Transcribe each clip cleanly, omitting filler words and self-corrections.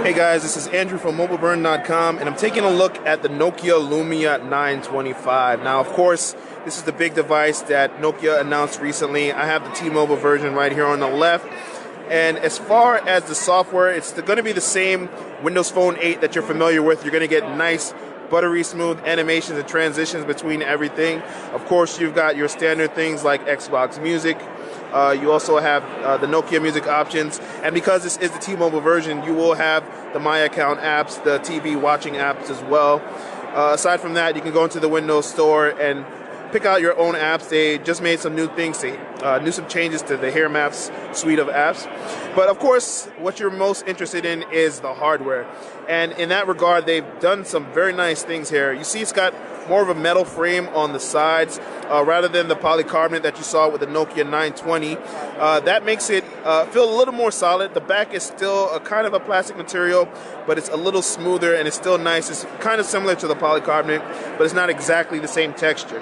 Hey guys, this is Andrew from MobileBurn.com, and I'm taking a look at the Nokia Lumia 925. Now, of course, this is the big device that Nokia announced recently. I have the T-Mobile version right here on the left. And as far as the software, it's going to be the same Windows Phone 8 that you're familiar with. You're going to get nice, buttery smooth animations and transitions between everything. Of course, you've got your standard things like Xbox Music. You also have the Nokia Music options, and because this is the T-Mobile version, you will have the My Account apps, the TV watching apps as well. Aside from that, you can go into the Windows Store and pick out your own apps. They just made some new things, some changes to the Hair Maps suite of apps. But of course, what you're most interested in is the hardware. And in that regard, they've done some very nice things here. You see it's got more of a metal frame on the sides rather than the polycarbonate that you saw with the Nokia 920. That makes it feel a little more solid. The back is still a kind of a plastic material, but it's a little smoother and it's still nice. It's kind of similar to the polycarbonate, but it's not exactly the same texture.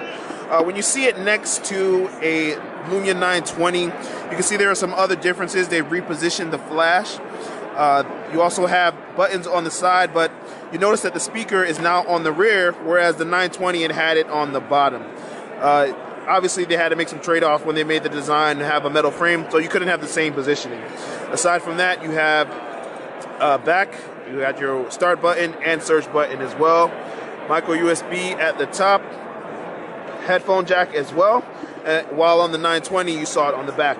When you see it next to a Lumia 920, you can see there are some other differences. They've repositioned the flash. You also have buttons on the side, but you notice that the speaker is now on the rear, whereas the 920 had it on the bottom. Obviously, they had to make some trade-off when they made the design to have a metal frame, so you couldn't have the same positioning. Aside from that, you have back, you got your start button and search button as well. Micro USB at the top. Headphone jack as well, while on the 920 you saw it on the back.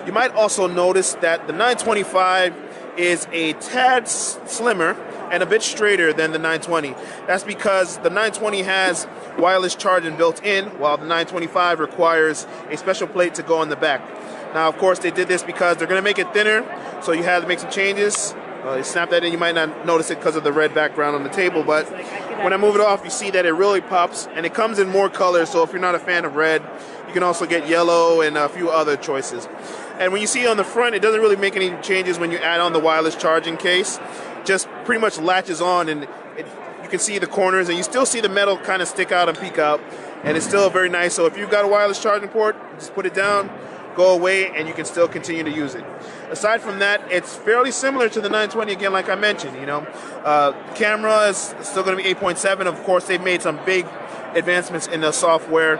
You might also notice that the 925 is a tad slimmer and a bit straighter than the 920. That's because the 920 has wireless charging built in, while the 925 requires a special plate to go on the back. Now, of course, they did this because they're going to make it thinner, so you had to make some changes. Snap that in. You might not notice it because of the red background on the table, but when I move it off, you see that it really pops, and it comes in more colors, so if you're not a fan of red, you can also get yellow and a few other choices. And when you see it on the front, it doesn't really make any changes when you add on the wireless charging case. Just pretty much latches on, and you can see the corners, and you still see the metal kind of stick out and peek out, and it's still very nice. So if you've got a wireless charging port, just put it down, go away, and you can still continue to use it. Aside from that, it's fairly similar to the 920 again, like I mentioned. Camera is still going to be 8.7. Of course, they've made some big advancements in the software.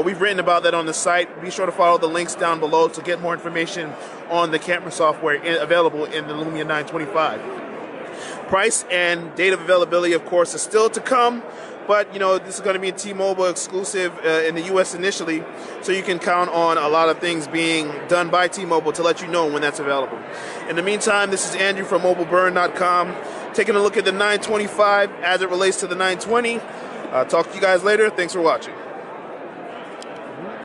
We've written about that on the site. Be sure to follow the links down below to get more information on the camera software available in the Lumia 925. Price and date of availability, of course, is still to come. But, this is going to be a T-Mobile exclusive in the U.S. initially, so you can count on a lot of things being done by T-Mobile to let you know when that's available. In the meantime, this is Andrew from MobileBurn.com, taking a look at the 925 as it relates to the 920. Talk to you guys later. Thanks for watching.